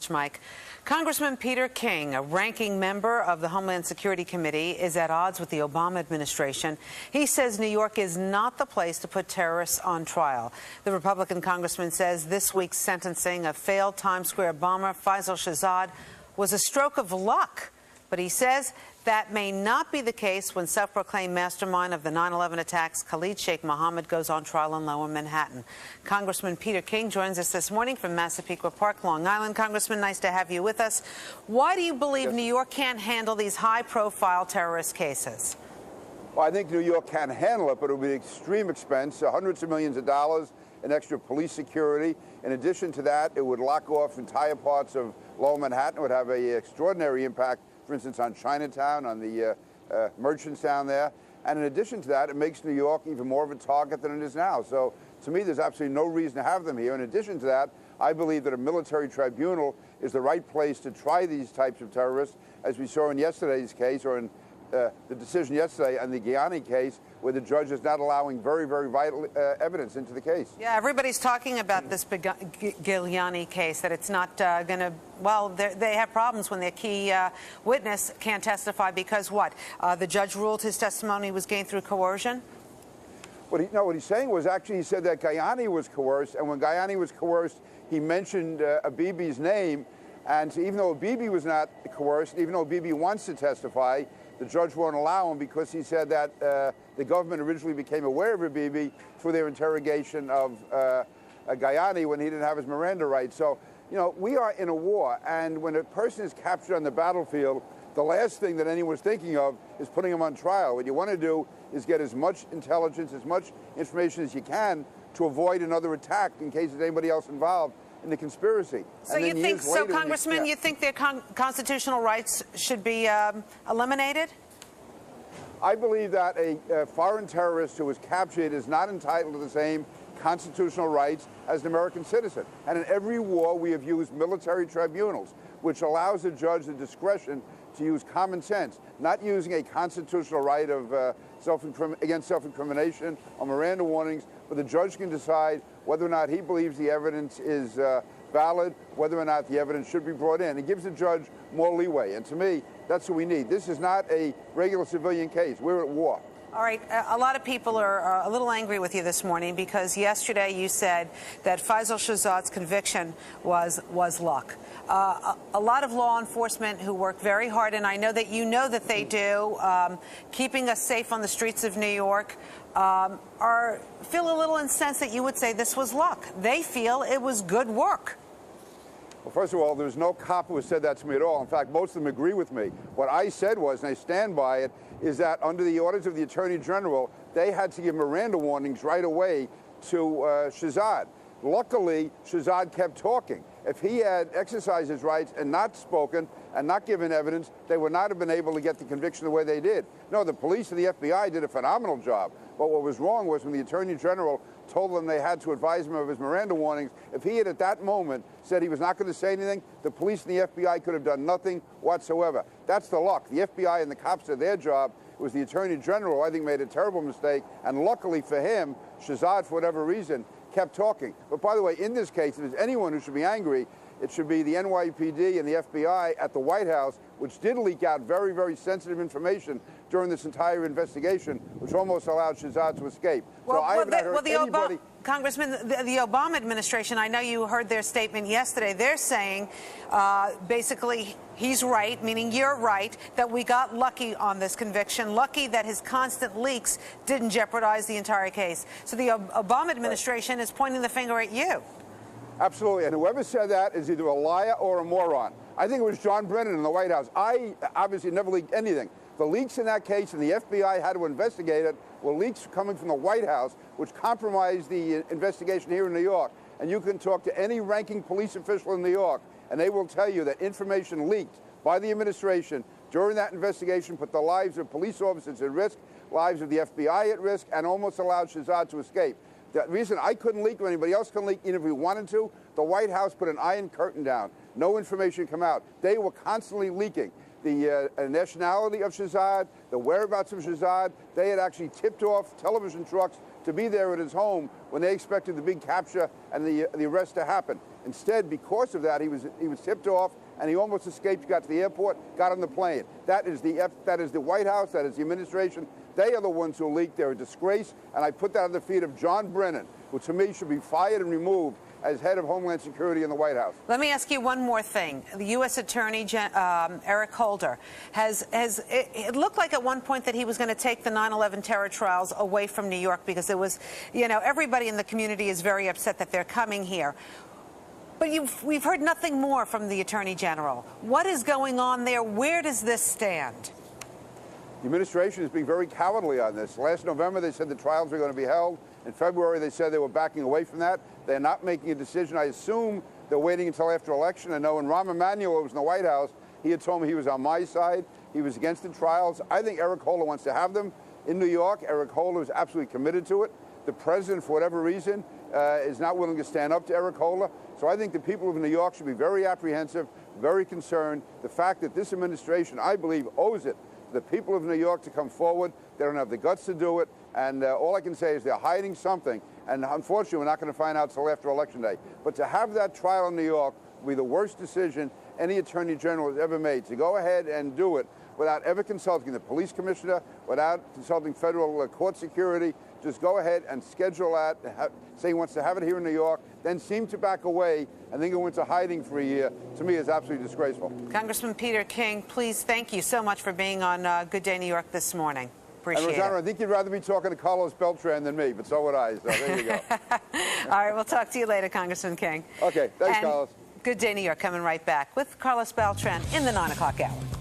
Mike. Congressman Peter King, a ranking member of the Homeland Security Committee, is at odds with the Obama administration. He says New York is not the place to put terrorists on trial. The Republican congressman says this week's sentencing of failed Times Square bomber Faisal Shahzad was a stroke of luck. But he says that may not be the case when self-proclaimed mastermind of the 9/11 attacks, Khalid Sheikh Mohammed, goes on trial in Lower Manhattan. Congressman Peter King joins us this morning from Massapequa Park, Long Island. Congressman, nice to have you with us. Why do you believe New York can't handle these high-profile terrorist cases? Well, I think New York can handle it, but it will be an extreme expense, hundreds of millions of dollars in extra police security. In addition to that, it would lock off entire parts of Lower Manhattan. It would have an extraordinary impact, for instance, on Chinatown, on the merchants down there. And in addition to that, it makes New York even more of a target than it is now. So to me, there's absolutely no reason to have them here. In addition to that, I believe that a military tribunal is the right place to try these types of terrorists, as we saw in yesterday's case, or in the decision yesterday on the Giuliani case, where the judge is not allowing very, very vital evidence into the case. Yeah, everybody's talking about this Giuliani case, that it's not going to, well, they have problems when their key witness can't testify because what? The judge ruled his testimony was gained through coercion? What he's saying was actually he said that Giuliani was coerced, and when Giuliani was coerced, he mentioned Abibi's name. And so even though Abibi was not coerced, even though Abibi wants to testify, the judge won't allow him because he said that the government originally became aware of Abibi through their interrogation of Giuliani when he didn't have his Miranda rights. So, you know, we are in a war, and when a person is captured on the battlefield, the last thing that anyone's thinking of is putting him on trial. What you want to do is get as much intelligence, as much information as you can to avoid another attack in case there's anybody else involved in the conspiracy. So you think, Congressman, you think their constitutional rights should be eliminated? I believe that a foreign terrorist who was captured is not entitled to the same constitutional rights as an American citizen. And in every war, we have used military tribunals, which allows the judge the discretion to use common sense, not using a constitutional right of against self-incrimination or Miranda warnings, but the judge can decide whether or not he believes the evidence is valid, whether or not the evidence should be brought in. It gives the judge more leeway, and to me, that's what we need. This is not a regular civilian case. We're at war. All right. A lot of people are a little angry with you this morning because yesterday you said that Faisal Shahzad's conviction was luck. A lot of law enforcement who work very hard, and I know that they do, keeping us safe on the streets of New York, feel a little incensed that you would say this was luck. They feel it was good work. Well, first of all, there's no cop who has said that to me at all. In fact, most of them agree with me. What I said was, and I stand by it, is that under the orders of the Attorney General, they had to give Miranda warnings right away to Shahzad. Luckily, Shahzad kept talking. If he had exercised his rights and not spoken and not given evidence, they would not have been able to get the conviction the way they did. No, the police and the FBI did a phenomenal job. But what was wrong was when the Attorney General told them they had to advise him of his Miranda warnings, if he had at that moment said he was not going to say anything, the police and the FBI could have done nothing whatsoever. That's the luck. The FBI and the cops did their job. It was the Attorney General, I think, made a terrible mistake. And luckily for him, Shahzad, for whatever reason, kept talking. But by the way, in this case, if there's anyone who should be angry, it should be the NYPD and the FBI at the White House, which did leak out very, very sensitive information during this entire investigation, which almost allowed Shahzad to escape. Well, so I have not heard anybody... Congressman, the Obama administration, I know you heard their statement yesterday. They're saying, basically, he's right, meaning you're right, that we got lucky on this conviction, lucky that his constant leaks didn't jeopardize the entire case. So the Obama administration is pointing the finger at you. Absolutely, and whoever said that is either a liar or a moron. I think it was John Brennan in the White House. I obviously never leaked anything. The leaks in that case, and the FBI had to investigate it, were leaks coming from the White House, which compromised the investigation here in New York. And you can talk to any ranking police official in New York, and they will tell you that information leaked by the administration during that investigation put the lives of police officers at risk, lives of the FBI at risk, and almost allowed Shahzad to escape. The reason I couldn't leak or anybody else couldn't leak, even if we wanted to, the White House put an iron curtain down. No information come out. They were constantly leaking. The nationality of Shahzad, the whereabouts of Shahzad, they had actually tipped off television trucks to be there at his home when they expected the big capture and the arrest to happen. Instead, because of that, he was tipped off, and he almost escaped, got to the airport, got on the plane. That is the White House, that is the administration. They are the ones who leaked. They're a disgrace, and I put that on the feet of John Brennan, who to me should be fired and removed as head of Homeland Security in the White House. Let me ask you one more thing. The U.S. Attorney Eric Holder it looked like at one point that he was going to take the 9/11 terror trials away from New York because there was, everybody in the community is very upset that they're coming here. But we've heard nothing more from the Attorney General. What is going on there? Where does this stand? The administration is being very cowardly on this. Last November, they said the trials were going to be held. In February, they said they were backing away from that. They're not making a decision. I assume they're waiting until after election. I know when Rahm Emanuel was in the White House, he had told me he was on my side. He was against the trials. I think Eric Holder wants to have them in New York. Eric Holder is absolutely committed to it. The president, for whatever reason, is not willing to stand up to Eric Holder. So I think the people of New York should be very apprehensive, very concerned. The fact that this administration, I believe, owes it to the people of New York to come forward. They don't have the guts to do it. And all I can say is they're hiding something. And unfortunately, we're not going to find out until after Election Day. But to have that trial in New York will be the worst decision any attorney general has ever made, to go ahead and do it without ever consulting the police commissioner, without consulting federal court security. Just go ahead and schedule that, say he wants to have it here in New York, then seem to back away and then go into hiding for a year, to me is absolutely disgraceful. Congressman Peter King, please, thank you so much for being on Good Day New York this morning. Appreciate and Rosanna, it. I think you'd rather be talking to Carlos Beltran than me, but so would I, so there you go. All right, we'll talk to you later, Congressman King. Okay, thanks, and Carlos. Good Day New York coming right back with Carlos Beltran in the 9 o'clock hour.